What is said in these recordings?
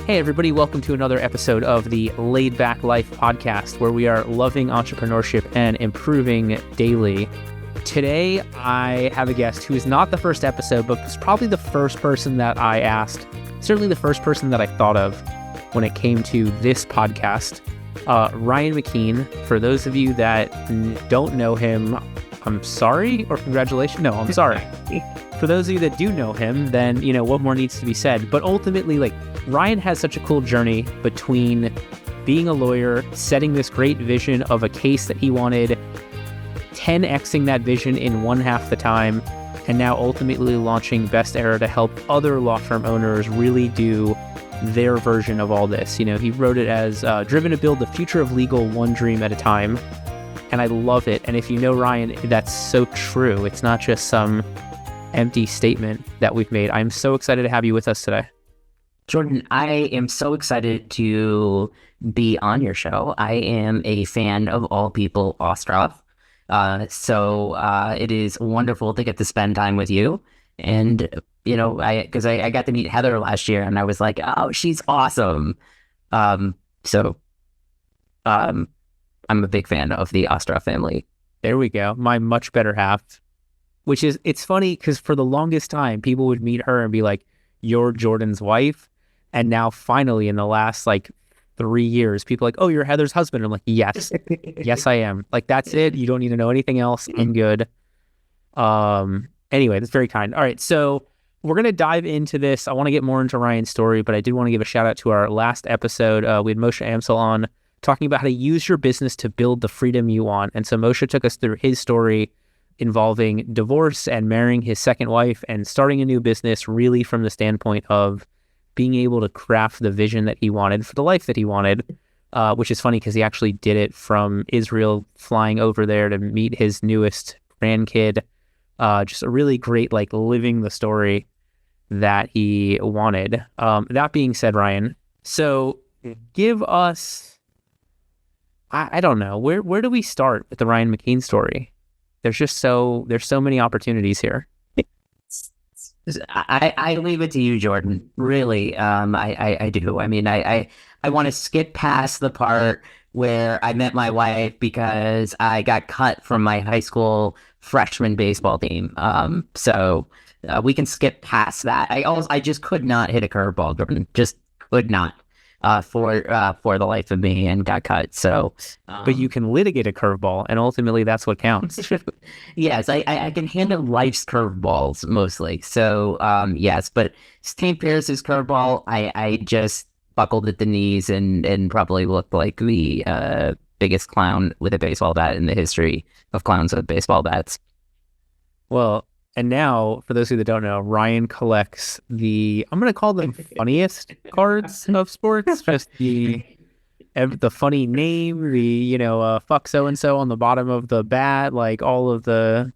Hey everybody, welcome to another episode of the LEI'D Back Life podcast, where we are loving entrepreneurship and improving daily. Today, I have a guest who is not the first episode, but was probably the first person that I asked, certainly the first person that I thought of when it came to this podcast. Ryan McKeen. For those of you that don't know him, I'm sorry, or congratulations. No, I'm sorry. For those of you that do know him, then, what more needs to be said? But ultimately, Ryan has such a cool journey between being a lawyer, setting this great vision of a case that he wanted, 10xing that vision in one half the time, and now ultimately launching Best Era to help other law firm owners really do their version of all this. He wrote it as driven to build the future of legal one dream at a time. And I love it. And if you know Ryan, that's so true. It's not just some empty statement that we've made. I'm so excited to have you with us today. Jordan, I am so excited to be on your show. I am a fan of all people Ostrov. So it is wonderful to get to spend time with you. And, because I got to meet Heather last year and I was like, oh, she's awesome. So I'm a big fan of the Ostrov family. There we go. My much better half, which is, it's funny because for the longest time, people would meet her and be like, you're Jordan's wife. And now finally in the last 3 years, people are like, oh, you're Heather's husband. I'm like, yes, yes, I am. That's it. You don't need to know anything else. I'm good. Anyway, that's very kind. All right. So we're going to dive into this. I want to get more into Ryan's story, but I did want to give a shout out to our last episode. We had Moshe Amsel on talking about how to use your business to build the freedom you want. And so Moshe took us through his story involving divorce and marrying his second wife and starting a new business really from the standpoint of being able to craft the vision that he wanted for the life that he wanted, which is funny because he actually did it from Israel, flying over there to meet his newest grandkid. Just a really great, living the story that he wanted. That being said, Ryan, so give us, I don't know, where do we start with the Ryan McKeen story? There's so many opportunities here. I leave it to you, Jordan. Really, I do. I mean, I want to skip past the part where I met my wife because I got cut from my high school freshman baseball team. So we can skip past that. I just could not hit a curveball, Jordan. Just could not. For the life of me, and got cut. So, but you can litigate a curveball, and ultimately that's what counts. Yes, I can handle life's curveballs mostly. So, yes, but St. Pierce's curveball, I just buckled at the knees and probably looked like the biggest clown with a baseball bat in the history of clowns with baseball bats. Well. And now, for those of you that don't know, Ryan collects I'm going to call them funniest cards of sports. Just the funny name, fuck so-and-so on the bottom of the bat, all of the...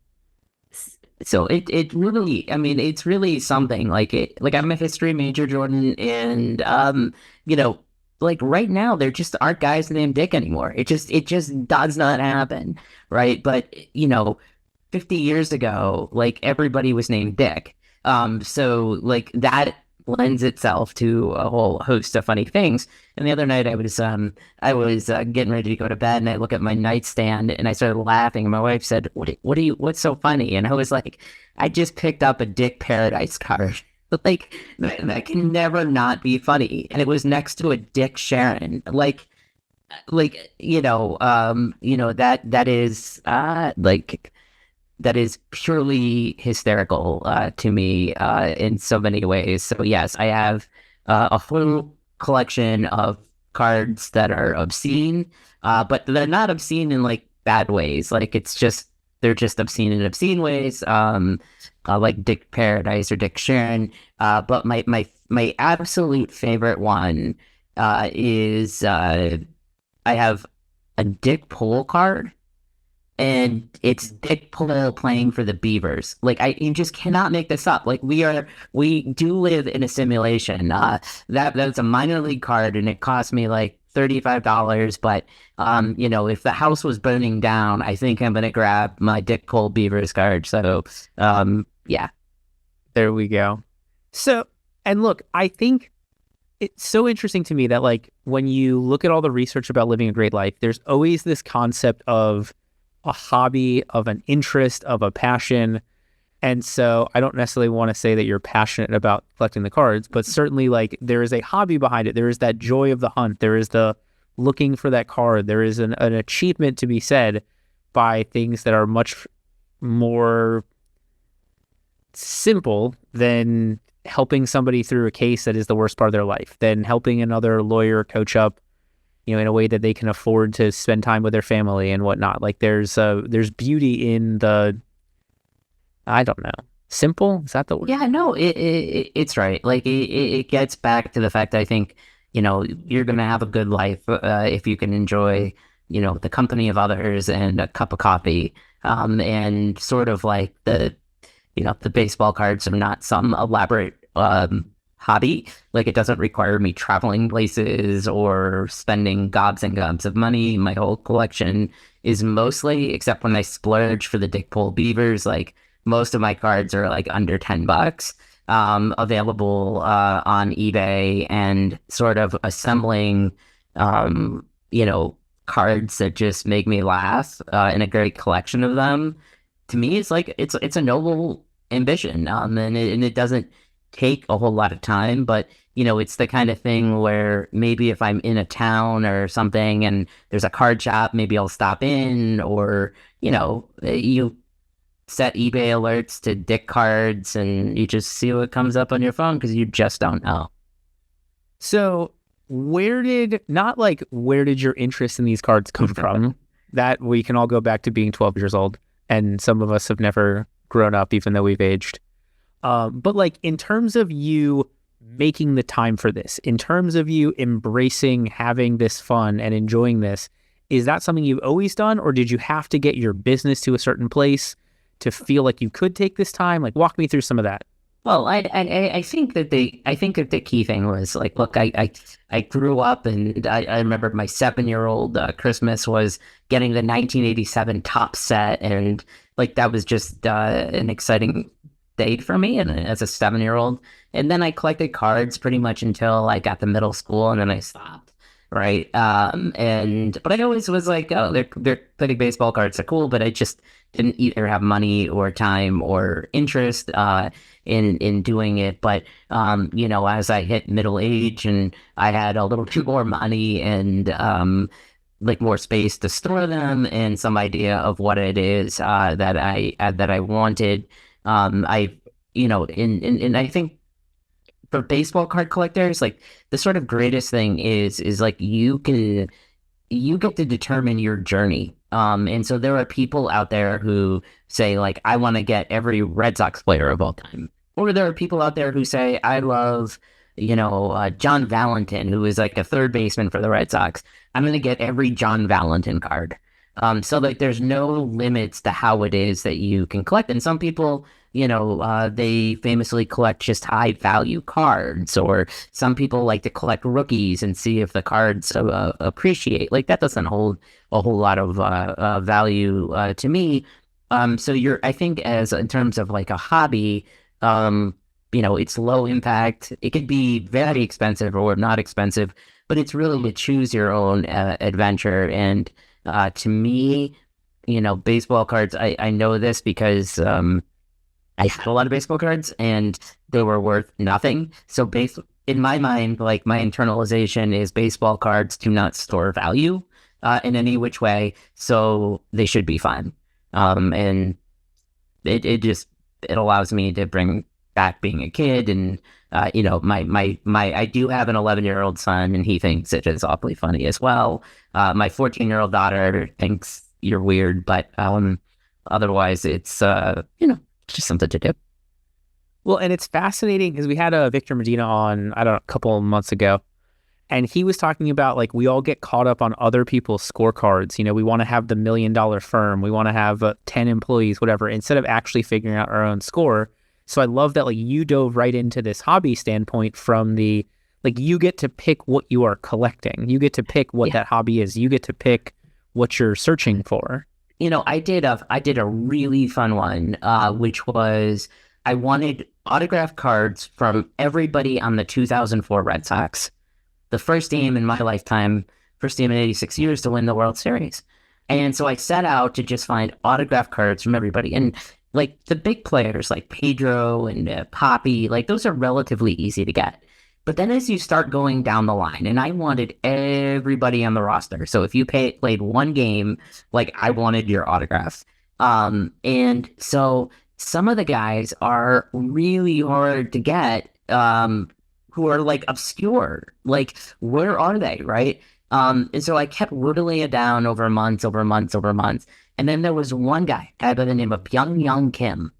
So it really, it's really something. I'm a history major, Jordan, and, right now, there just aren't guys named Dick anymore. It just does not happen, right? But, 50 years ago, everybody was named Dick. So that lends itself to a whole host of funny things. And the other night I was getting ready to go to bed and I look at my nightstand and I started laughing. And my wife said, what's so funny? And I was like, I just picked up a Dick Paradise card. But that can never not be funny. And it was next to a Dick Sharon. That is purely hysterical to me in so many ways. So yes, I have a whole collection of cards that are obscene, but they're not obscene in bad ways. They're just obscene in obscene ways, like Dick Paradise or Dick Sharon. But my absolute favorite one is I have a Dick Pole card. And it's Dick Pole playing for the Beavers. You just cannot make this up. We do live in a simulation. That's a minor league card, and it cost me $35. But if the house was burning down, I think I'm gonna grab my Dick Pole Beavers card. So, yeah, there we go. So, and look, I think it's so interesting to me that like when you look at all the research about living a great life, there's always this concept of a hobby, of an interest, of a passion. And so I don't necessarily want to say that you're passionate about collecting the cards, but certainly like there is a hobby behind it. There is that joy of the hunt. There is the looking for that card. There is an achievement to be said by things that are much more simple than helping somebody through a case that is the worst part of their life, than helping another lawyer coach up, in a way that they can afford to spend time with their family and whatnot. Like there's beauty in the, I don't know, simple? Is that the word? Yeah, no, it's right. Like it gets back to the fact that I think, you're going to have a good life if you can enjoy, the company of others and a cup of coffee. And sort of like the baseball cards are not some elaborate hobby. Like it doesn't require me traveling places or spending gobs and gobs of money. My whole collection is mostly, except when I splurge for the Dick Pole Beavers, like most of my cards are like under $10, available on eBay, and sort of assembling, cards that just make me laugh, and a great collection of them. To me, it's like it's a noble ambition, and it doesn't take a whole lot of time, but it's the kind of thing where maybe if I'm in a town or something and there's a card shop, maybe I'll stop in, or you set eBay alerts to Dick cards and you just see what comes up on your phone because you just don't know. So where did your interest in these cards come from? That we can all go back to being 12 years old, and some of us have never grown up, even though we've aged. But like in terms of you making the time for this, in terms of you embracing having this fun and enjoying this, is that something you've always done, or did you have to get your business to a certain place to feel like you could take this time? Like walk me through some of that. Well, I think that the key thing was like, look, I grew up, and I remember my 7-year-old Christmas was getting the 1987 top set, and like that was just an exciting day for me, and as a 7-year-old. And then I collected cards pretty much until I got to middle school, and then I stopped. Right. But I always was like, oh, they're collecting baseball cards are cool, but I just didn't either have money or time or interest in doing it. But as I hit middle age and I had a little too more money and like more space to store them and some idea of what it is that I wanted, and I think for baseball card collectors, like the sort of greatest thing is like you get to determine your journey. And so there are people out there who say like, I want to get every Red Sox player of all time. Or there are people out there who say, I love, John Valentin, who is like a third baseman for the Red Sox. I'm going to get every John Valentin card. So like there's no limits to how it is that you can collect. And some people, they famously collect just high value cards, or some people like to collect rookies and see if the cards appreciate. Like that doesn't hold a whole lot of value to me. So I think as in terms of like a hobby, it's low impact. It could be very expensive or not expensive, but it's really to choose your own adventure. And to me, baseball cards, I know this because I had a lot of baseball cards and they were worth nothing. So in my mind, like my internalization is baseball cards do not store value in any which way, so they should be fine. And it allows me to bring back being a kid, and I do have an 11-year-old son, and he thinks it is awfully funny as well. My 14-year-old daughter thinks you're weird, but otherwise it's just something to do. Well, and it's fascinating because we had Victor Medina on, I don't know, a couple of months ago, and he was talking about like we all get caught up on other people's scorecards. We want to have the $1 million firm, we want to have 10 employees, whatever, instead of actually figuring out our own score. So I love that like you dove right into this hobby standpoint from the like you get to pick what you are collecting, you get to pick what that hobby is, you get to pick what you're searching for. I did a really fun one, which was I wanted autographed cards from everybody on the 2004 Red Sox. The first team in my lifetime, first team in 86 years to win the World Series. And so I set out to just find autographed cards from everybody. And like the big players like Pedro and Poppy, like those are relatively easy to get. But then as you start going down the line, and I wanted everybody on the roster. So if you played one game, like I wanted your autograph. And so some of the guys are really hard to get, who are like obscure. Like, where are they, right? And so I kept whittling it down over months. And then there was one guy by the name of Byung Kim.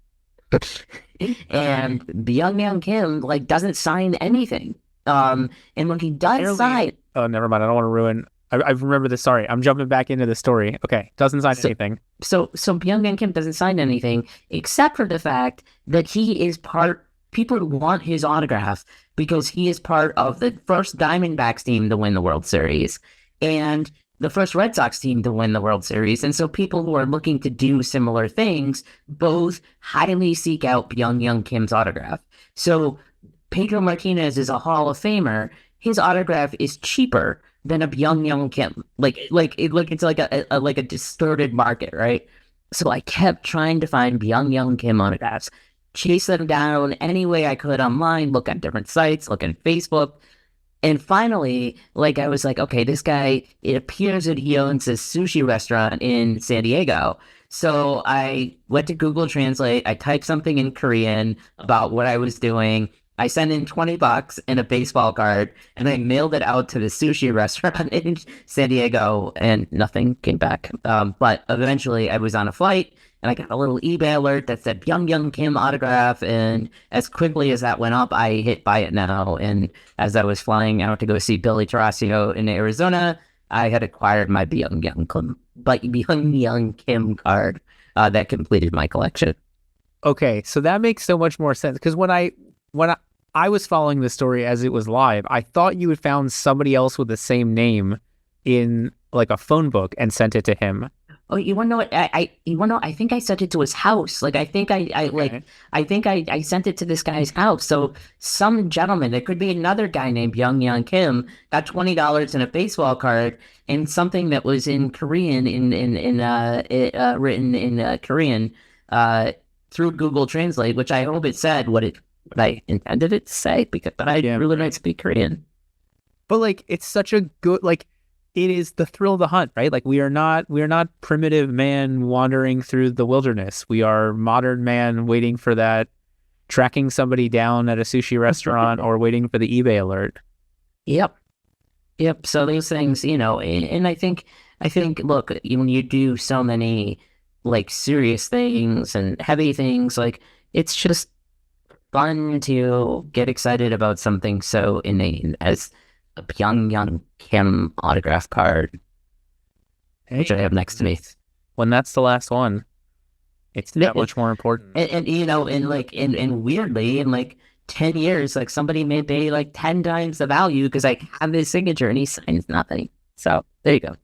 And Byung Kim like doesn't sign anything. And when he does sign, oh, never mind. I don't want to ruin. I remember this. Sorry, I'm jumping back into the story. Okay, doesn't sign anything. So Byung Kim doesn't sign anything except for the fact that he is part. People want his autograph because he is part of the first Diamondbacks team to win the World Series and the first Red Sox team to win the World Series. And so people who are looking to do similar things both highly seek out Byung Kim's autograph. So Pedro Martinez is a Hall of Famer. His autograph is cheaper than a Byung Kim. It's like a distorted market, right? So I kept trying to find Byung Kim autographs, chase them down any way I could online, look at different sites, look at Facebook. And finally, like I was like, okay, this guy, it appears that he owns a sushi restaurant in San Diego. So I went to Google Translate. I typed something in Korean about what I was doing. I sent in $20 and a baseball card, and I mailed it out to the sushi restaurant in San Diego, and nothing came back. But eventually, I was on a flight, and I got a little eBay alert that said Byung Kim autograph, and as quickly as that went up, I hit buy it now. And as I was flying out to go see Billy Tarasio in Arizona, I had acquired my Byung Kim card that completed my collection. Okay, so that makes so much more sense because when I was following the story as it was live, I thought you had found somebody else with the same name in like a phone book and sent it to him. Oh, you want to know what? I think I sent it to his house. Like, I think I sent it to this guy's house. So some gentleman, it could be another guy named Byung Kim, got $20 in a baseball card and something that was in Korean, written in Korean, through Google Translate, which I hope it said what I intended it to say, but I really don't speak Korean. But like, it's such a good, like, it is the thrill of the hunt, right? Like we are not primitive man wandering through the wilderness. We are modern man waiting for that, tracking somebody down at a sushi restaurant or waiting for the eBay alert. Yep. So those things, and I think, look, when you do so many like serious things and heavy things, like it's just fun to get excited about something so inane as a Byung Kim autograph card, which I have next to me. When that's the last one, it's that much more important. And weirdly, in like 10 years, like somebody may pay like 10 times the value because I have his signature and he signs nothing. So there you go.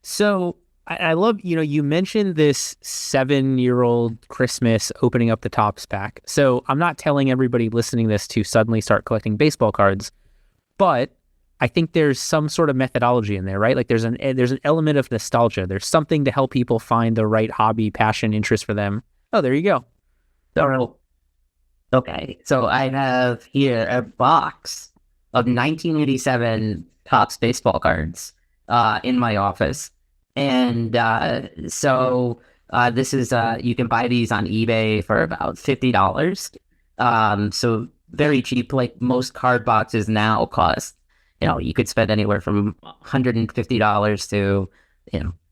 So I love, you mentioned this 7-year-old Christmas opening up the Topps pack. So I'm not telling everybody listening to this to suddenly start collecting baseball cards, but I think there's some sort of methodology in there, right? Like there's an element of nostalgia. There's something to help people find the right hobby, passion, interest for them. Oh, there you go. Okay. So I have here a box of 1987 Topps baseball cards in my office. And so this is, you can buy these on eBay for about $50. So very cheap. Like most card boxes now cost, you could spend anywhere from $150 to,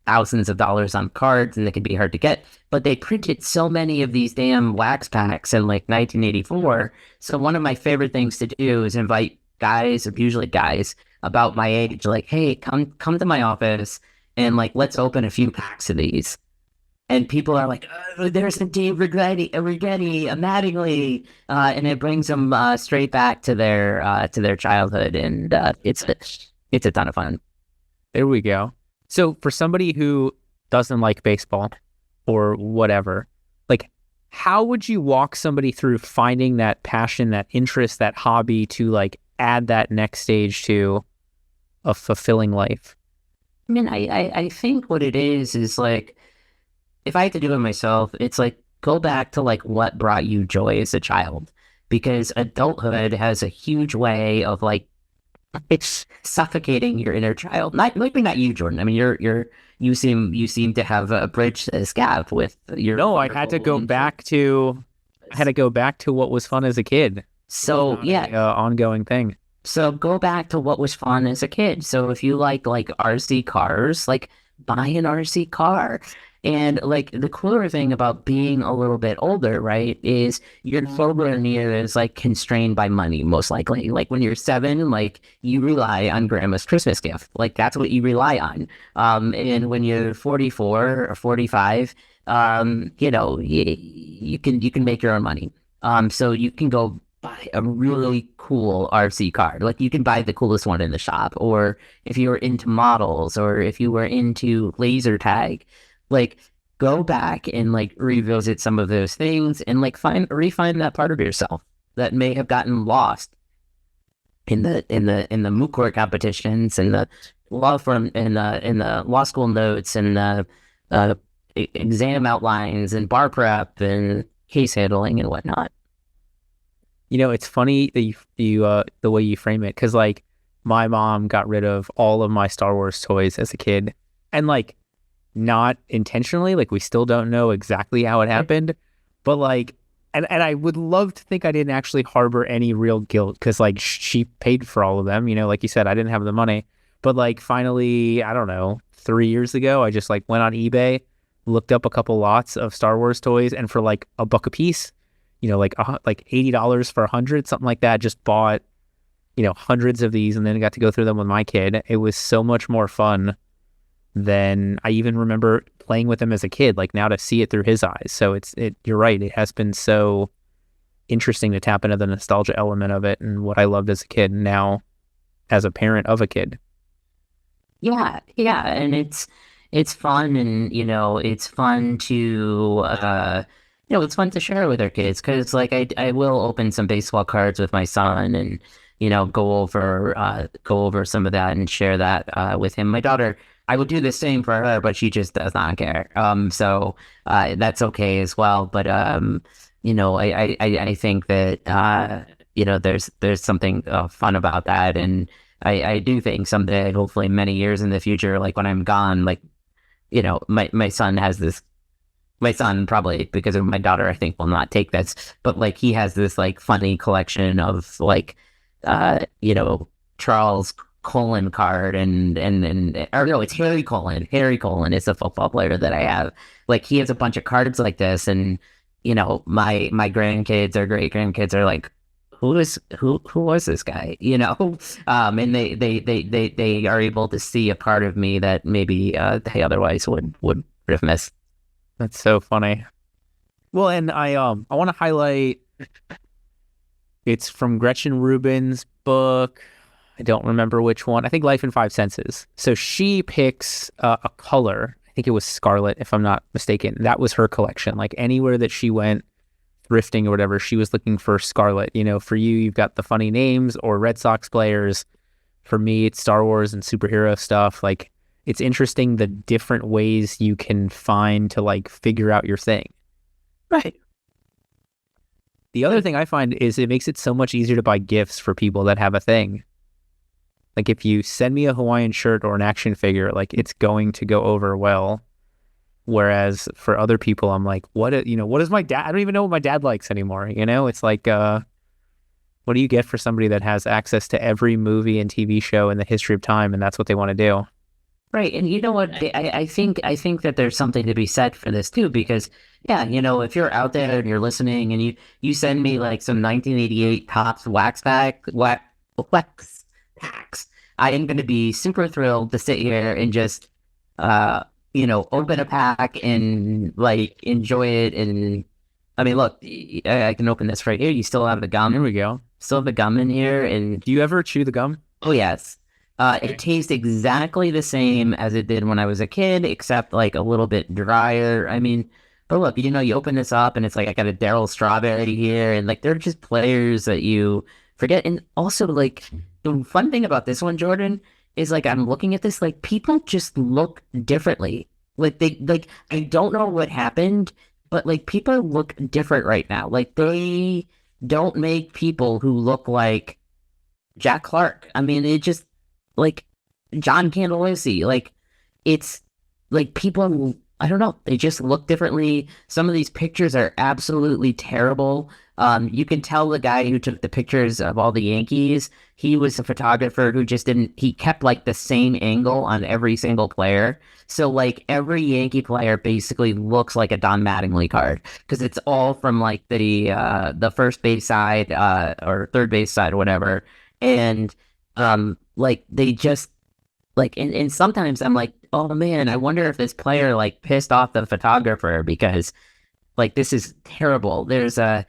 thousands of dollars on cards, and they can be hard to get. But they printed so many of these damn wax packs in like 1984. So one of my favorite things to do is invite guys, usually guys, about my age, like, hey, come to my office and like, let's open a few packs of these. And people are like, oh, there's a Dave Righetti, a Mattingly, and it brings them straight back to their childhood, and it's a ton of fun. There we go. So for somebody who doesn't like baseball or whatever, like how would you walk somebody through finding that passion, that interest, that hobby to like add that next stage to a fulfilling life? I mean, I think what it is like, if I had to do it myself, it's like go back to like what brought you joy as a child, because adulthood has a huge way of like it's suffocating your inner child. Not maybe not you, Jordan. I mean, you seem to have a bridge this gap with your No, I had to go back to what was fun as a kid. So yeah, Ongoing thing. so go back to what was fun as a kid. So if you like RC cars, like buy an RC car. And like the cooler thing about being a little bit older, right, is you're nowhere near as like constrained by money, most likely. Like when you're 7, like you rely on grandma's Christmas gift. Like that's what you rely on. And when you're 44 or 45, you can make your own money. So you can go buy a really cool RC car. Like you can buy the coolest one in the shop, or if you were into models, or if you were into laser tag, like go back and like revisit some of those things and like refine that part of yourself that may have gotten lost in the moot court competitions and the law firm and the law school notes and the exam outlines and bar prep and case handling and whatnot. It's funny that you the way you frame it, because like my mom got rid of all of my Star Wars toys as a kid, and like not intentionally, like we still don't know exactly how it happened, but like, and I would love to think I didn't actually harbor any real guilt, because like she paid for all of them, like you said, I didn't have the money, but like finally, I don't know, 3 years ago, I just like went on eBay, looked up a couple lots of Star Wars toys, and for like $1 a piece, like $80 for 100, something like that, just bought, hundreds of these, and then got to go through them with my kid. It was so much more fun than I even remember playing with him as a kid, like now to see it through his eyes. So you're right. It has been so interesting to tap into the nostalgia element of it and what I loved as a kid now as a parent of a kid. Yeah. Yeah. And it's fun, and, it's fun to, it's fun to share with our kids, because like I will open some baseball cards with my son and, go over some of that and share that with him. My daughter, I would do the same for her, but she just does not care. So that's okay as well. But I think that there's something fun about that, and I do think someday, hopefully many years in the future, like when I'm gone, like my son has this. My son, probably because of my daughter, I think will not take this, but like he has this like funny collection of like Charles Colin card and or no, it's Harry Colin. Harry Colin is a football player that I have. Like he has a bunch of cards like this, and my grandkids or great grandkids are like, who was this guy? And they are able to see a part of me that maybe they otherwise would have missed. That's so funny. Well, and I want to highlight, it's from Gretchen Rubin's book. I don't remember which one. I think Life in Five Senses. So she picks a color. I think it was scarlet, if I'm not mistaken. That was her collection. Like anywhere that she went thrifting or whatever, she was looking for scarlet. For you, you've got the funny names or Red Sox players. For me, it's Star Wars and superhero stuff. Like it's interesting the different ways you can find to like figure out your thing. Right. The other thing I find is it makes it so much easier to buy gifts for people that have a thing. Like if you send me a Hawaiian shirt or an action figure, like it's going to go over well. Whereas for other people, I'm like, what is my dad? I don't even know what my dad likes anymore. It's like, what do you get for somebody that has access to every movie and TV show in the history of time, and that's what they want to do? Right. And you know what? I think that there's something to be said for this too, because if you're out there and you're listening and you send me like some 1988 Topps wax packs, I am going to be super thrilled to sit here and just, open a pack and like enjoy it. And I mean, look, I can open this right here. You still have the gum. Here we go. Still have the gum in here. And do you ever chew the gum? Oh, yes. It tastes exactly the same as it did when I was a kid, except like a little bit drier. I mean, But look, you open this up and it's like I got a Daryl Strawberry here, and like they're just players that you forget. And also, like the fun thing about this one, Jordan, is like I'm looking at this, like people just look differently. Like I don't know what happened, but like people look different right now. Like they don't make people who look like Jack Clark. I mean, it just like John Candelisi. Like it's like people. I don't know. They just look differently. Some of these pictures are absolutely terrible. You can tell the guy who took the pictures of all the Yankees, he was a photographer who just didn't. He kept like the same angle on every single player. So like every Yankee player basically looks like a Don Mattingly card because it's all from like the first base side or third base side or whatever. And like they just like and sometimes I'm like, oh man, I wonder if this player like pissed off the photographer because like this is terrible. There's like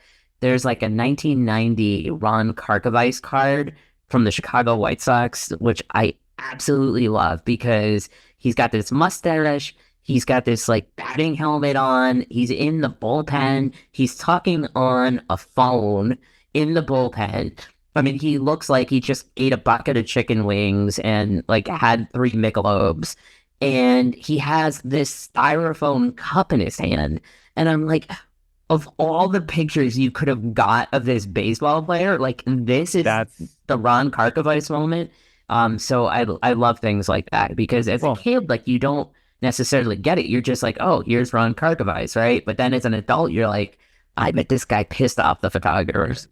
a 1990 Ron Karkovice card from the Chicago White Sox, which I absolutely love because he's got this mustache, he's got this like batting helmet on, he's in the bullpen, he's talking on a phone in the bullpen. I mean, he looks like he just ate a bucket of chicken wings and like had 3 Michelobs, and he has this styrofoam cup in his hand. And I'm like, of all the pictures you could have got of this baseball player, like this is the Ron Karkovice moment. So I love things like that because as a kid, like you don't necessarily get it. You're just like, oh, here's Ron Karkovice, right? But then as an adult, you're like, I bet this guy pissed off the photographers.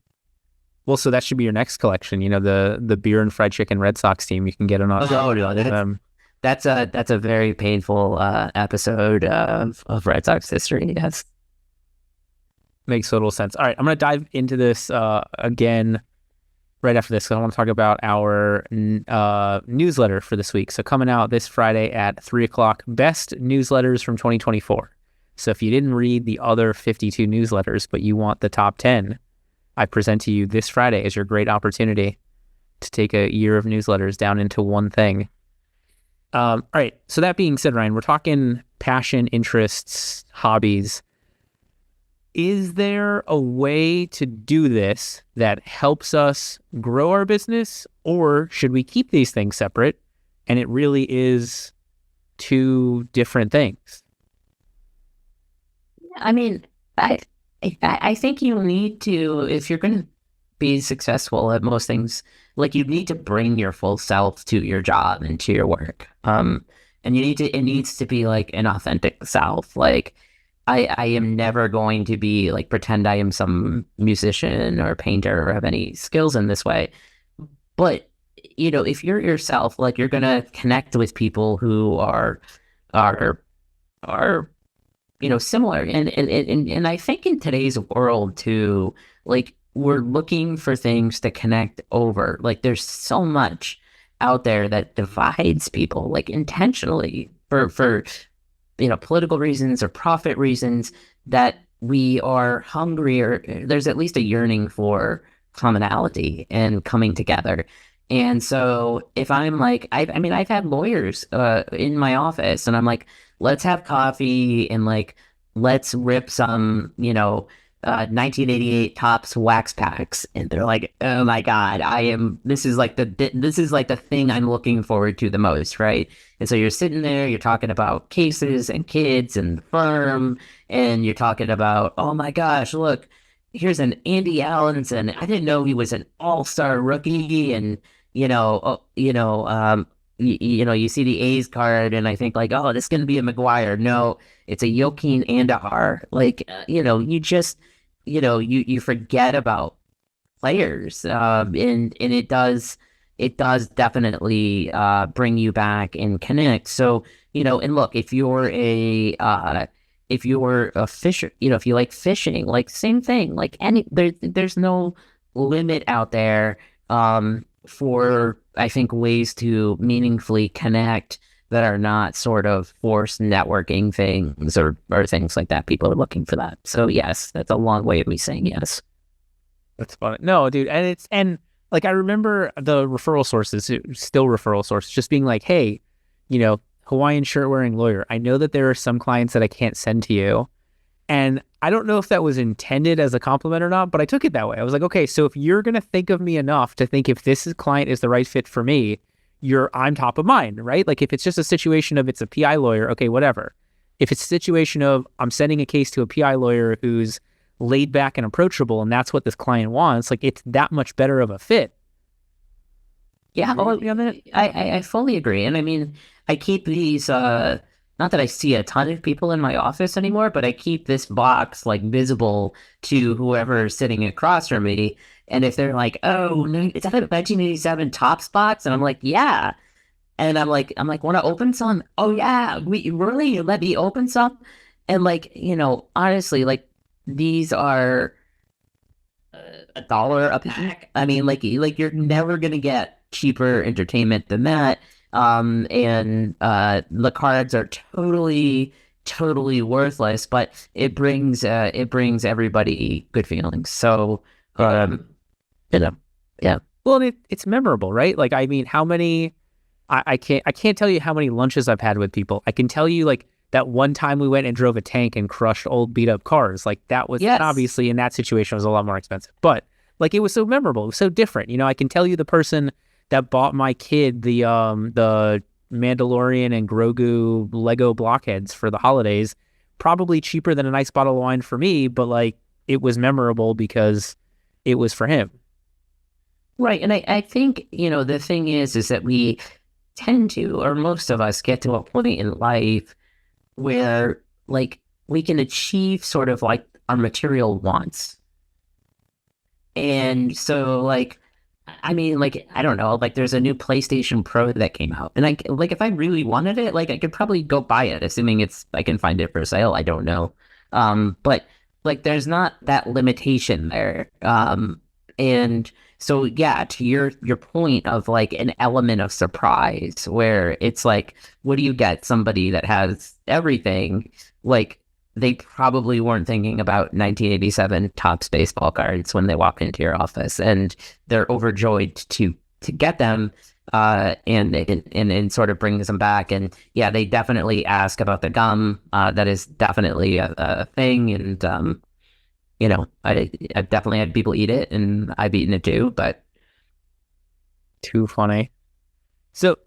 Well, so that should be your next collection. The beer and fried chicken Red Sox team. You can get it on. Oh no, that's a very painful episode of Red Sox history. Yes, makes total sense. All right, I'm gonna dive into this again right after this. I want to talk about our newsletter for this week. So coming out this Friday at 3:00, best newsletters from 2024. So if you didn't read the other 52 newsletters, but you want the top 10. I present to you this Friday as your great opportunity to take a year of newsletters down into one thing. All right. So that being said, Ryan, we're talking passion, interests, hobbies. Is there a way to do this that helps us grow our business, or should we keep these things separate and it really is two different things? I mean, I think you need to, if you're going to be successful at most things, like you need to bring your full self to your job and to your work. And it needs to be like an authentic self. Like I am never going to be like, pretend I am some musician or painter or have any skills in this way. But, if you're yourself, like you're going to connect with people who are similar. And I think in today's world too, like we're looking for things to connect over. Like there's so much out there that divides people, like intentionally for political reasons or profit reasons, that we are hungry, or there's at least a yearning for commonality and coming together. And so if I'm like, I've had lawyers in my office, and I'm like, let's have coffee and like, let's rip some, 1988 Topps wax packs. And they're like, oh my God, this is like the thing I'm looking forward to the most. Right. And so you're sitting there, you're talking about cases and kids and the firm, and you're talking about, oh my gosh, look, here's an Andy Allenson. I didn't know he was an all-star rookie. And, you see the A's card, and I think like, oh, this is going to be a McGuire. No, it's a Joaquin Andahar. Like, you just, you forget about players. And it does definitely bring you back and connect. So, and look, if you're a fisher, if you like fishing, like same thing, like there's no limit out there for, I think, ways to meaningfully connect that are not sort of forced networking things or things like that. People are looking for that. So yes, that's a long way of me saying yes. That's funny. No, dude. And like, I remember the referral sources, still referral sources, just being like, hey, Hawaiian shirt wearing lawyer, I know that there are some clients that I can't send to you. And I don't know if that was intended as a compliment or not, but I took it that way. I was like, okay, so if you're going to think of me enough to think if client is the right fit for me, I'm top of mind, right? Like if it's just a situation of it's a PI lawyer, okay, whatever. If it's a situation of I'm sending a case to a PI lawyer who's laid back and approachable, and that's what this client wants, like it's that much better of a fit. Yeah, I fully agree. And I mean, I keep these, not that I see a ton of people in my office anymore, but I keep this box like visible to whoever is sitting across from me. And if they're like, oh, no, is that a 1987 Topps box? And I'm like, yeah. And I'm like, want to open some? Oh yeah, we really let me open some? And like, honestly, like these are $1 a pack. I mean, like you're never gonna get cheaper entertainment than that. And the cards are totally worthless, but it brings everybody good feelings. So, yeah. Well, and it's memorable, right? Like, I mean, how many? I can't tell you how many lunches I've had with people. I can tell you like that one time we went and drove a tank and crushed old beat up cars. Like that was obviously in that situation was a lot more expensive, but like it was so memorable. It was so different. I can tell you the person that bought my kid the Mandalorian and Grogu Lego blockheads for the holidays, probably cheaper than a nice bottle of wine for me, but like it was memorable because it was for him. Right. And I think, the thing is that we tend to, or most of us get to a point in life where like we can achieve sort of like our material wants. And so like, I mean, like, I don't know, like there's a new PlayStation Pro that came out and like, if I really wanted it, like I could probably go buy it, assuming I can find it for sale. I don't know. But like, there's not that limitation there. And so, yeah, to your point of like an element of surprise where it's like, what do you get? Somebody that has everything, like they probably weren't thinking about 1987 Topps baseball cards when they walk into your office, and they're overjoyed to get them, and sort of brings them back. And yeah, they definitely ask about the gum. That is definitely a thing, and I've definitely had people eat it, and I've eaten it too, but too funny. So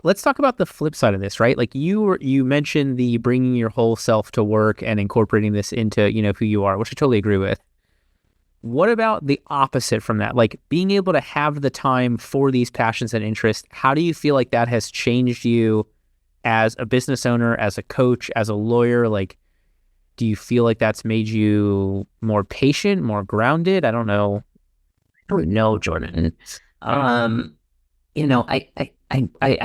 let's talk about the flip side of this, right? Like you mentioned the bringing your whole self to work and incorporating this into, who you are, which I totally agree with. What about the opposite from that? Like being able to have the time for these passions and interests. How do you feel like that has changed you as a business owner, as a coach, as a lawyer? Like, do you feel like that's made you more patient, more grounded? I don't know. I don't know, Jordan. I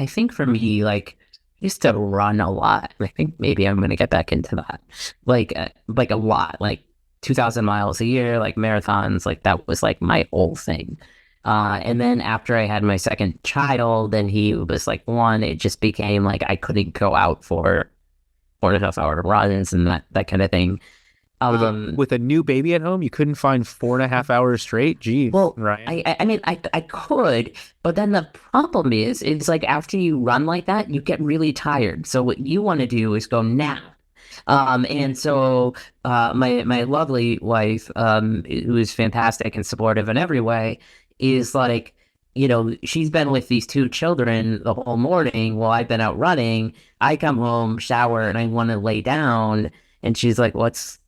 think for me, like, I used to run a lot. I think maybe I'm going to get back into that. Like a lot, like 2,000 miles a year, like marathons, like that was like my whole thing. And then after I had my second child and he was like 1, it just became like I couldn't go out for 4.5 hour runs and that kind of thing. With a new baby at home, you couldn't find 4.5 hours straight? Geez, well, Ryan. I mean, I could, but then the problem is like after you run like that, you get really tired. So what you want to do is go nap. And so my lovely wife, who is fantastic and supportive in every way, is like, she's been with these 2 children the whole morning while I've been out running. I come home, shower, and I want to lay down. And she's like, what's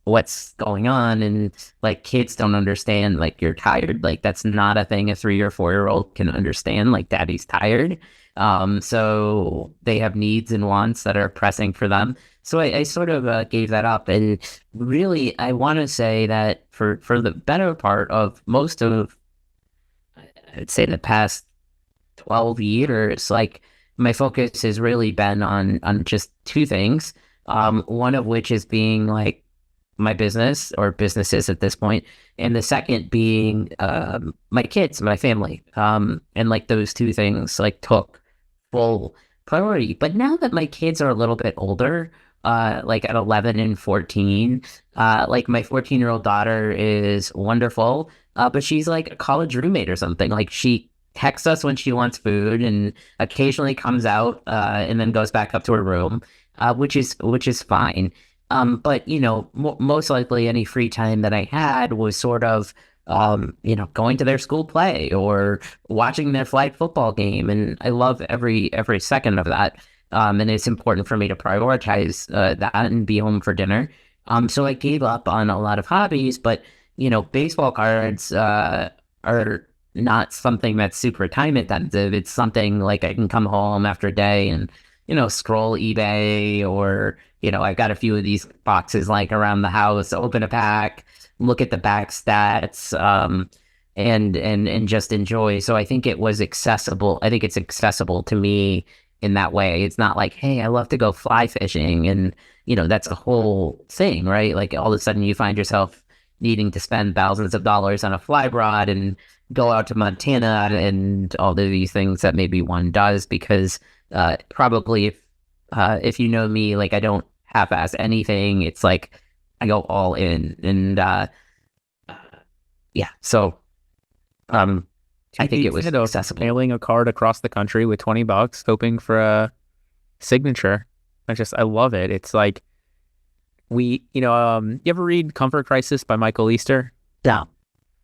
going on? And like, kids don't understand, like, you're tired. Like, that's not a thing a 3 or 4-year-old can understand. Like, daddy's tired. So they have needs and wants that are pressing for them. So I sort of gave that up. And really, I want to say that for the better part of most of, I'd say, the past 12 years, like, my focus has really been on just 2 things. One of which is being like my business or businesses at this point, and the second being my kids, my family. And like those 2 things like took full priority. But now that my kids are a little bit older, like at 11 and 14, like my 14-year-old daughter is wonderful, but she's like a college roommate or something. Like she texts us when she wants food and occasionally comes out and then goes back up to her room. Which is fine. But most likely any free time that I had was sort of, going to their school play or watching their flag football game, and I love every second of that. And it's important for me to prioritize that and be home for dinner. So I gave up on a lot of hobbies, but baseball cards are not something that's super time intensive. It's something like I can come home after a day and scroll eBay, or I've got a few of these boxes like around the house, open a pack, look at the back stats, and just enjoy. So I think it was accessible. I think it's accessible to me in that way. It's not like, hey, I love to go fly fishing, and that's a whole thing, right? Like all of a sudden you find yourself needing to spend thousands of dollars on a fly rod and go out to Montana and all of these things that maybe one does, because probably if you know me, like I don't half-ass anything. It's like I go all in, and yeah. So I think it was accessible. Mailing a card across the country with $20, hoping for a signature. I love it. It's like you ever read Comfort Crisis by Michael Easter? Yeah.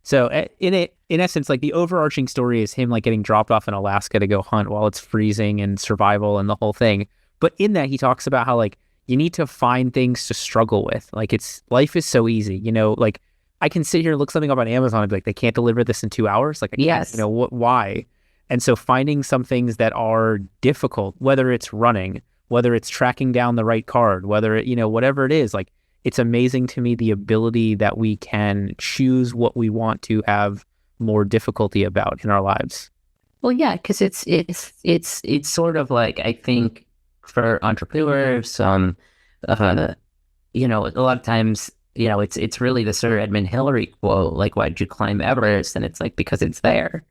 So in essence, like the overarching story is him like getting dropped off in Alaska to go hunt while it's freezing and survival and the whole thing. But in that, he talks about how like you need to find things to struggle with. Like life is so easy, like I can sit here and look something up on Amazon and be like, they can't deliver this in 2 hours. Like, yes, why? And so finding some things that are difficult, whether it's running, whether it's tracking down the right card, whether it, whatever it is, like it's amazing to me the ability that we can choose what we want to have more difficulty about in our lives. Well, yeah, because it's sort of like, I think for entrepreneurs, a lot of times, it's really the Sir Edmund Hillary quote, like, why did you climb Everest? And it's like, because it's there.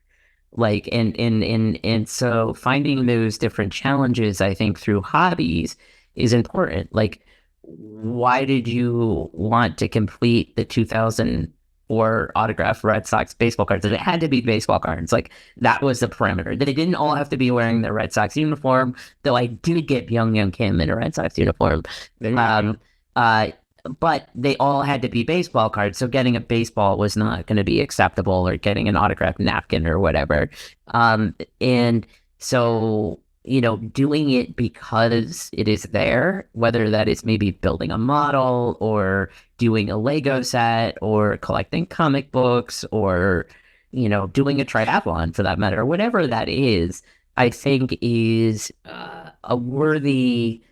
Like, and so finding those different challenges, I think, through hobbies is important. Like, why did you want to complete the 2004 autographed Red Sox baseball cards? It had to be baseball cards. Like, that was the parameter. They didn't all have to be wearing the Red Sox uniform, though I did get Young Kim in a Red Sox uniform. But they all had to be baseball cards, so getting a baseball was not going to be acceptable, or getting an autographed napkin or whatever. And so, doing it because it is there, whether that is maybe building a model or doing a Lego set or collecting comic books or, doing a triathlon for that matter, whatever that is, I think is a worthy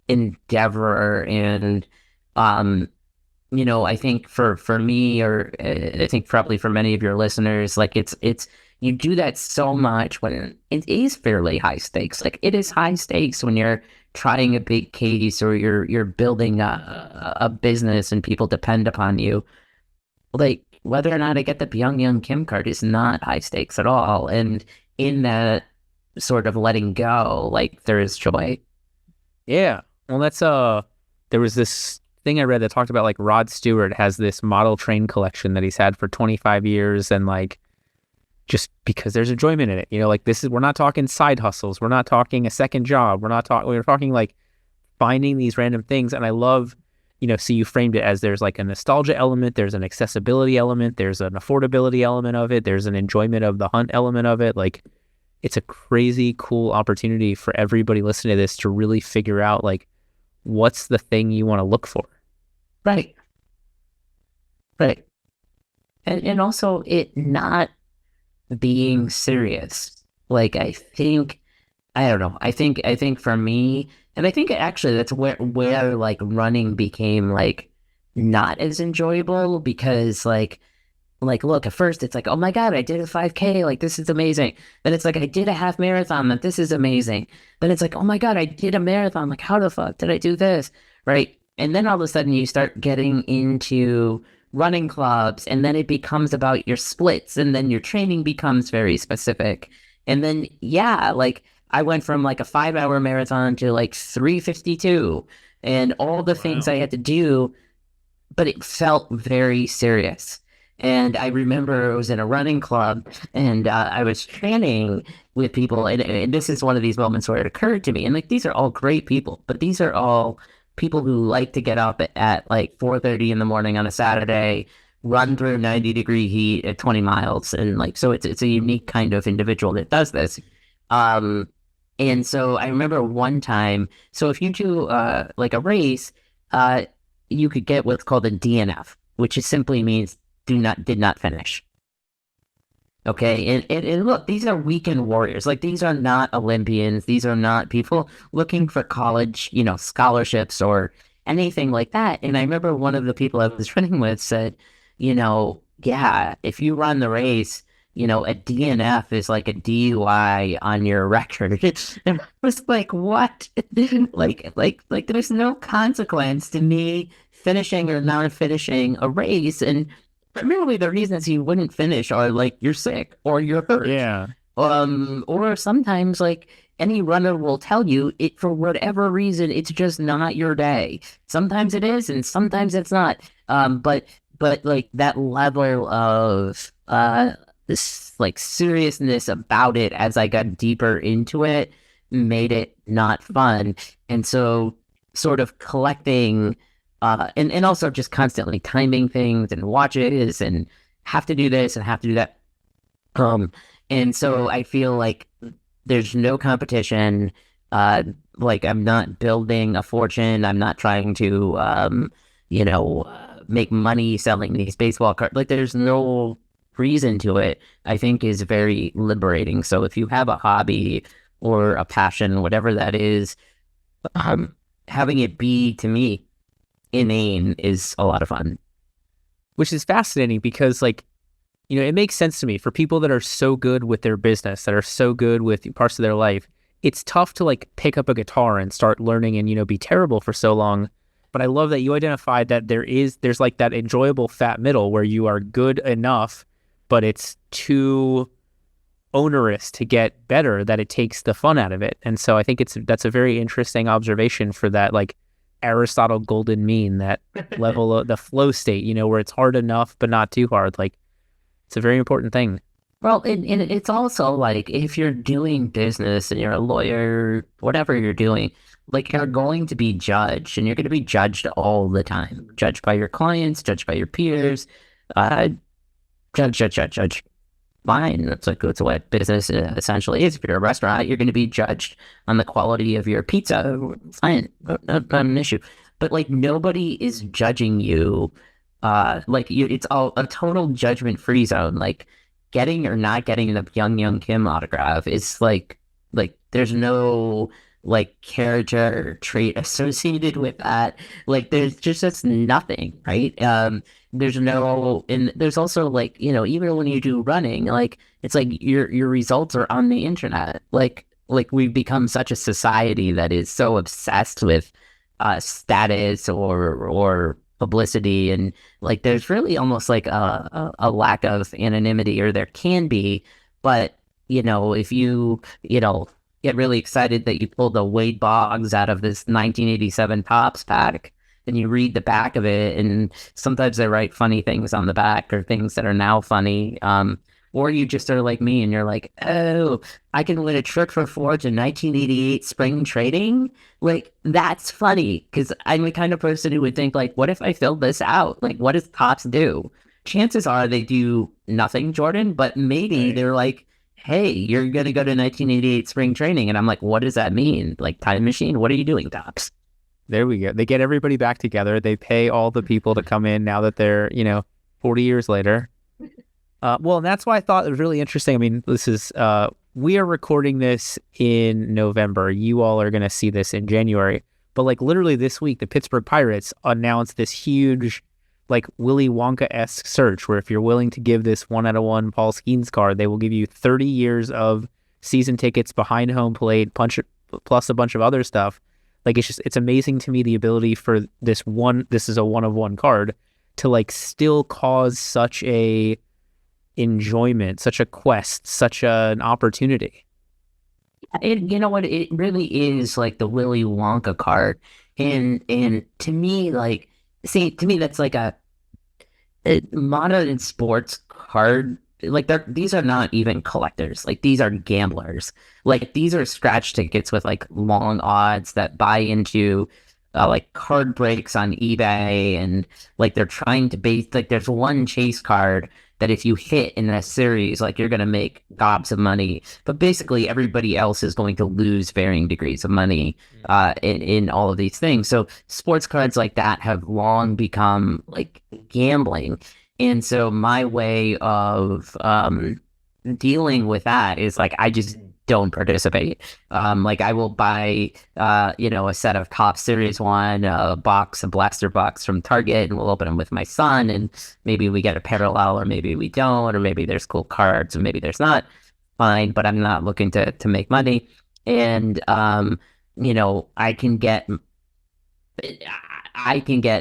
endeavor. And I think for me, or I think probably for many of your listeners, like it's you do that so much when it is fairly high stakes. Like, it is high stakes when you're trying a big case, or you're building a business and people depend upon you. Like, whether or not I get the Young Kim card is not high stakes at all. And in that sort of letting go, like, there is joy. Yeah. Well, that's there was this thing I read that talked about like Rod Stewart has this model train collection that he's had for 25 years, and like just because there's enjoyment in it, like we're not talking side hustles, we're not talking a second job, we're talking like finding these random things. And I love, so you framed it as there's like a nostalgia element, there's an accessibility element, there's an affordability element of it, there's an enjoyment of the hunt element of it. Like, it's a crazy cool opportunity for everybody listening to this to really figure out like what's the thing you want to look for. Right. And also it not being serious. Like, I don't know. I think for me, and I think actually that's where like running became like not as enjoyable, because like look, at first it's like, oh my God, I did a 5K, like this is amazing. Then it's like, I did a half marathon, like this is amazing. Then it's like, oh my God, I did a marathon, like how the fuck did I do this? Right. And then all of a sudden you start getting into running clubs, and then it becomes about your splits, and then your training becomes very specific. And then, yeah, like I went from like a 5-hour marathon to like 3:52 and all the things I had to do, but it felt very serious. And I remember I was in a running club, and I was training with people. And this is one of these moments where it occurred to me, and like, these are all great people, but these are all people who like to get up at like 4:30 in the morning on a Saturday, run through 90-degree heat at 20 miles. And like, so it's a unique kind of individual that does this. And so I remember one time, so if you do like a race, you could get what's called a DNF, which is simply means did not finish. Okay, and look, these are weekend warriors. Like, these are not Olympians. These are not people looking for college, scholarships or anything like that. And I remember one of the people I was running with said, yeah, if you run the race, a DNF is like a DUI on your record. And I was like, what? like, there's no consequence to me finishing or not finishing a race. And primarily the reasons you wouldn't finish are like you're sick or you're hurt. Yeah. Or sometimes like any runner will tell you it for whatever reason it's just not your day. Sometimes it is and sometimes it's not. But like that level of this like seriousness about it as I got deeper into it made it not fun. And so sort of collecting and also just constantly timing things and watches and have to do this and have to do that. And so I feel like there's no competition. Like I'm not building a fortune. I'm not trying to, make money selling these baseball cards. Like there's no reason to it, I think is very liberating. So if you have a hobby or a passion, whatever that is, having it be, to me, inane is a lot of fun. Which is fascinating because, like, it makes sense to me for people that are so good with their business, that are so good with parts of their life. It's tough to like pick up a guitar and start learning and, be terrible for so long. But I love that you identified that there's like that enjoyable fat middle where you are good enough, but it's too onerous to get better that it takes the fun out of it. And so I think that's a very interesting observation for that, like, Aristotle golden mean, that level of the flow state, where it's hard enough but not too hard. Like, it's a very important thing. Well, and it's also like if you're doing business and you're a lawyer, whatever you're doing, like you're going to be judged and you're going to be judged all the time. Judged by your clients, judged by your peers, judge. Fine. That's what business essentially is. If you're a restaurant, you're going to be judged on the quality of your pizza. Fine. Not an issue. But like nobody is judging you. It's all a total judgment-free zone. Like getting or not getting the Young Kim autograph is like there's no like character trait associated with that. Like there's just nothing, right? There's no, and there's also like, even when you do running, like it's like your results are on the internet. Like we've become such a society that is so obsessed with status or publicity, and like there's really almost like a lack of anonymity, or there can be. But if you get really excited that you pulled the Wade Boggs out of this 1987 Topps pack, and you read the back of it, and sometimes they write funny things on the back or things that are now funny. Or you just are like me and you're like, oh, I can win a trip for Forge in 1988 spring trading. Like, that's funny, because I'm the kind of person who would think, like, what if I filled this out? Like, what does Topps do? Chances are they do nothing, Jordan, but maybe they're like, hey, you're going to go to 1988 spring training. And I'm like, what does that mean? Like, time machine? What are you doing, Topps? There we go. They get everybody back together. They pay all the people to come in now that they're, 40 years later. Well, and that's why I thought it was really interesting. I mean, this is, we are recording this in November. You all are going to see this in January. But like literally this week, the Pittsburgh Pirates announced this huge, like Willy Wonka-esque search where if you're willing to give this 1/1 Paul Skeens card, they will give you 30 years of season tickets behind home plate, plus a bunch of other stuff. Like it's amazing to me the ability for this is a 1/1 card to like still cause such a enjoyment, such a quest, such an opportunity. You know what? It really is like the Willy Wonka card, and to me, like, to me that's like a modern sports card. Like these are not even collectors. Like these are gamblers. Like these are scratch tickets with like long odds that buy into like card breaks on eBay, and like they're trying to base, like there's one chase card that if you hit in a series, like you're going to make gobs of money, but basically everybody else is going to lose varying degrees of money in all of these things. So sports cards like that have long become like gambling. And so my way of dealing with that is like I just don't participate. Like I will buy a set of Top Series 1, a blaster box from Target, and we'll open them with my son, and maybe we get a parallel, or maybe we don't, or maybe there's cool cards, or maybe there's not. Fine, but I'm not looking to make money. And I can get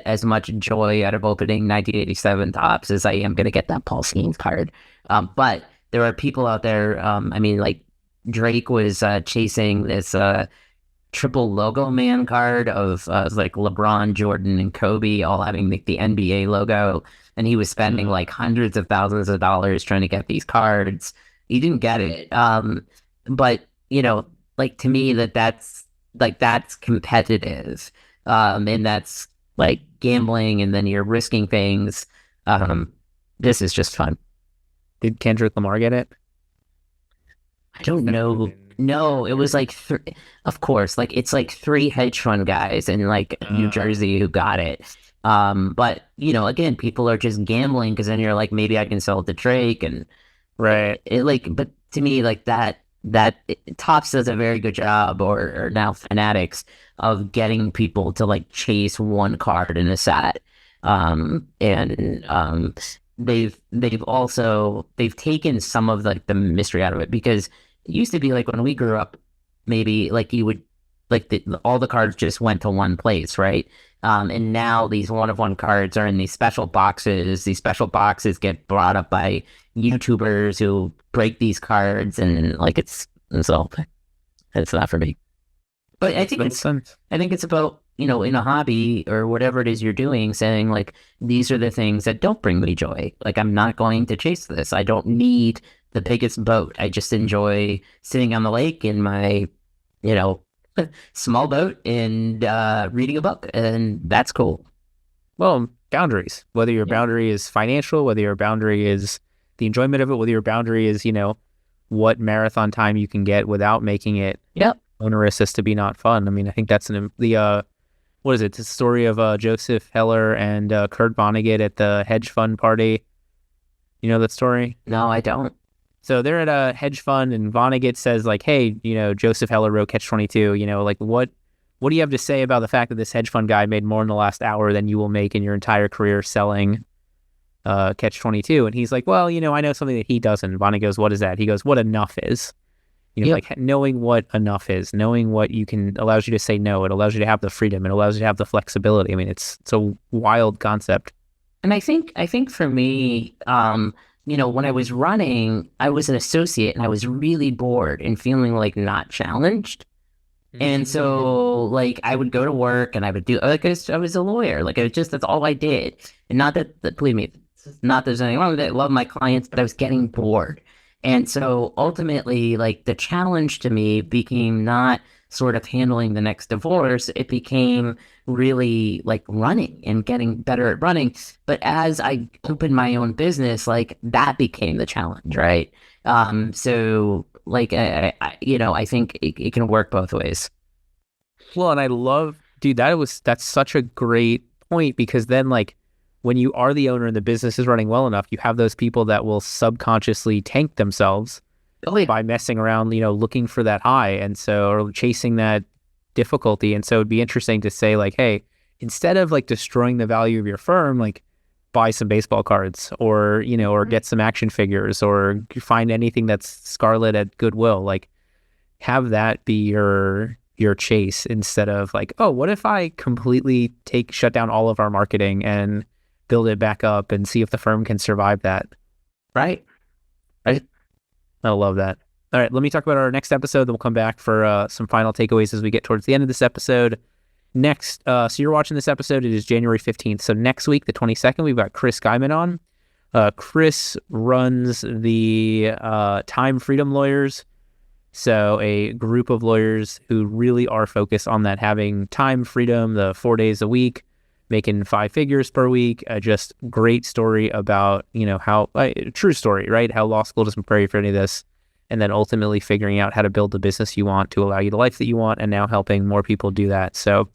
as much joy out of opening 1987 Tops as I am going to get that Paul Skeens card. But there are people out there, like Drake was chasing this triple logo man card of like LeBron, Jordan, and Kobe all having the NBA logo, and he was spending like hundreds of thousands of dollars trying to get these cards. He didn't get it. But like to me that's competitive, and that's like gambling, and then you're risking things. This is just fun. Did Kendrick Lamar get it? I don't know. No, it was like, of course, like it's like 3 hedge fund guys in like New Jersey who got it. But again, people are just gambling because then you're like, maybe I can sell it to Drake, and right. But to me, like that Topps does a very good job, or now Fanatics, of getting people to like chase one card in a set. They've taken some of like the mystery out of it, because it used to be like when we grew up, maybe like you would like all the cards just went to one place, right? And now these one-of-one cards are in these special boxes. These special boxes get brought up by YouTubers who break these cards, and like it's not for me. But I think it's about, in a hobby or whatever it is you're doing, saying like, these are the things that don't bring me joy. Like, I'm not going to chase this. I don't need the biggest boat. I just enjoy sitting on the lake in my, small boat and reading a book, and that's cool. Well, boundaries, whether your boundary is financial, whether your boundary is the enjoyment of it, whether your boundary is, what marathon time you can get without making it onerous as to be not fun. I mean, I think that's what is it? The story of Joseph Heller and Kurt Vonnegut at the hedge fund party. You know that story? No, I don't. So they're at a hedge fund, and Vonnegut says like, hey, Joseph Heller wrote Catch-22, like what do you have to say about the fact that this hedge fund guy made more in the last hour than you will make in your entire career selling Catch-22? And he's like, well, I know something that he doesn't. Vonnegut goes, what is that? He goes, what enough is. Like knowing what enough is, knowing what you can, allows you to say no. It allows you to have the freedom. It allows you to have the flexibility. I mean, it's a wild concept. And I think for me, when I was running, I was an associate, and I was really bored and feeling like not challenged. Mm-hmm. And so like I would go to work, and I would do, like I was a lawyer. Like that's all I did. And not that believe me, not there's anything wrong with it. I love my clients, but I was getting bored. And so ultimately, like the challenge to me became not sort of handling the next divorce. It became really like running and getting better at running. But as I opened my own business, like that became the challenge, right? So like, I think it can work both ways. Well, and I love, dude, that's such a great point, because then like, when you are the owner and the business is running well enough, you have those people that will subconsciously tank themselves by messing around, looking for that high, and so, or chasing that difficulty. And so it'd be interesting to say like, hey, instead of like destroying the value of your firm, like buy some baseball cards, or, or get some action figures, or find anything that's Scarlet at Goodwill. Like have that be your chase, instead of like, oh, what if I completely shut down all of our marketing and build it back up and see if the firm can survive that. Right. I love that. All right, let me talk about our next episode, then we'll come back for some final takeaways as we get towards the end of this episode. Next, so you're watching this episode, it is January 15th. So next week, the 22nd, we've got Chris Guyman on. Chris runs the Time Freedom Lawyers So a group of lawyers who really are focused on that, having time freedom, the 4 days a week, making 5 figures per week. Just great story about, how true story, right? How law school doesn't prepare you for any of this. And then ultimately figuring out how to build the business you want to allow you the life that you want, and now helping more people do that. So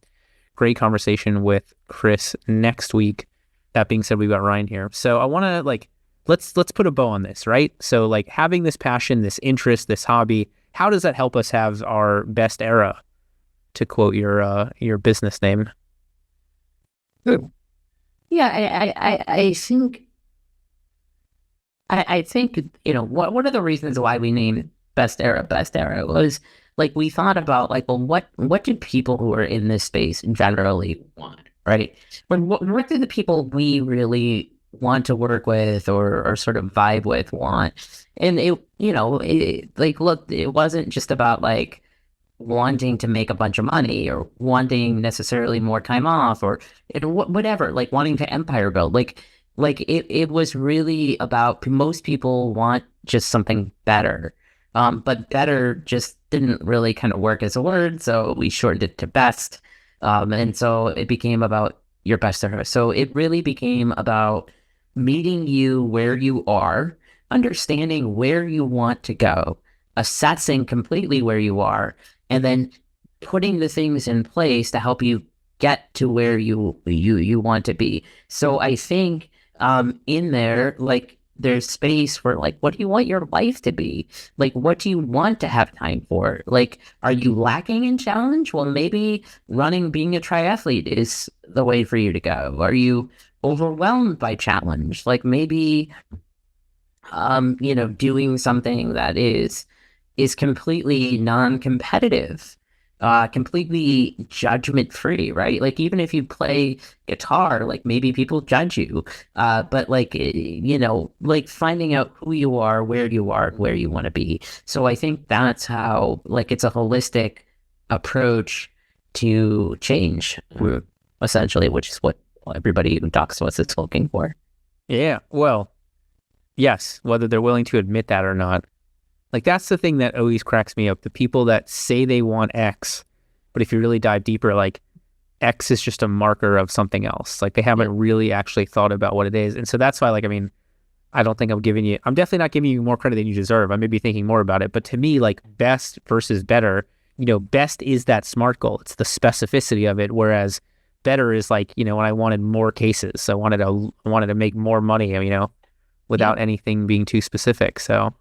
great conversation with Chris next week. That being said, we've got Ryan here. So I want to let's put a bow on this, right? So having this passion, this interest, this hobby, how does that help us have our best era, to quote your business name? Yeah, I think one of the reasons why we named Best Era was we thought about well, what do people who are in this space generally want, right? What do the people we really want to work with or sort of vibe with want? And look, it wasn't just about wanting to make a bunch of money or wanting necessarily more time off or whatever, wanting to empire build. It was really about, most people want just something better. But better just didn't really kind of work as a word, so we shortened it to best. And so it became about your best era. So it really became about meeting you where you are, understanding where you want to go, assessing completely where you are, and then putting the things in place to help you get to where you want to be. So I think in there, there's space for what do you want your life to be? What do you want to have time for? Are you lacking in challenge? Well, maybe being a triathlete is the way for you to go. Are you overwhelmed by challenge? Maybe doing something that is completely non-competitive, completely judgment-free, right? Even if you play guitar, maybe people judge you, but finding out who you are, where you want to be. So I think that's how, it's a holistic approach to change, essentially, which is what everybody who talks to us is looking for. Yeah, well, yes, whether they're willing to admit that or not. That's the thing that always cracks me up. The people that say they want X, but if you really dive deeper, X is just a marker of something else. They haven't really actually thought about what it is. And so that's why, I don't think I'm definitely not giving you more credit than you deserve. I may be thinking more about it, but to me, best versus better, best is that SMART goal. It's the specificity of it. Whereas better is when I wanted more cases, I wanted to make more money, without anything being too specific. So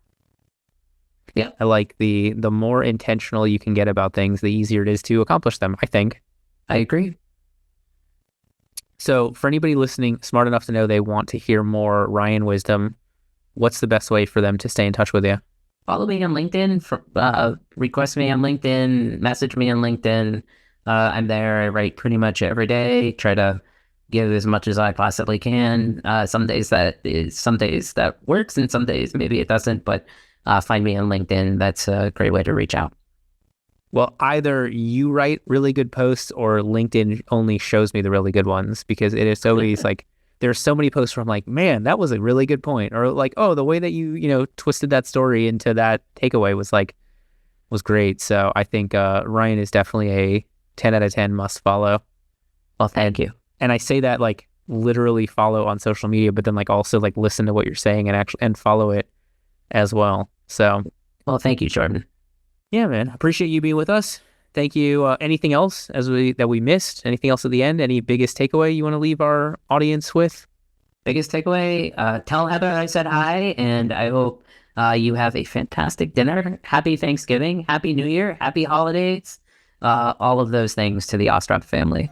yeah, I like the more intentional you can get about things, the easier it is to accomplish them, I think. I agree. So for anybody listening, smart enough to know they want to hear more Ryan wisdom, what's the best way for them to stay in touch with you? Follow me on LinkedIn, request me on LinkedIn, message me on LinkedIn. I'm there. I write pretty much every day, try to give as much as I possibly can. Some days that works and some days maybe it doesn't, but find me on LinkedIn. That's a great way to reach out. Well, either you write really good posts or LinkedIn only shows me the really good ones, because it is always there's so many posts where I'm man, that was a really good point. Or oh, the way that you twisted that story into that takeaway was great. So I think Ryan is definitely a 10 out of 10 must follow. Well, thank you. And I say that literally follow on social media, but then also listen to what you're saying and follow it as well. So, well, thank you, Jordan. Yeah, man. Appreciate you being with us. Thank you. Anything else that we missed? Anything else at the end? Any biggest takeaway you want to leave our audience with? Biggest takeaway, tell Heather I said hi, and I hope you have a fantastic dinner. Happy Thanksgiving, Happy New Year, Happy Holidays, all of those things to the Ostrov family.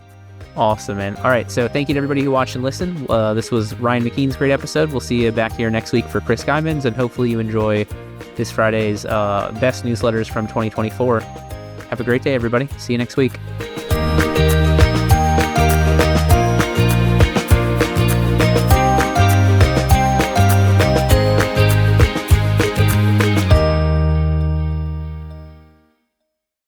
Awesome, man. All right, so thank you to everybody who watched and listened. This was Ryan McKeen's great episode. We'll see you back here next week for Chris Guyman's, and hopefully you enjoy this Friday's best newsletters from 2024. Have a great day, everybody. See you next week.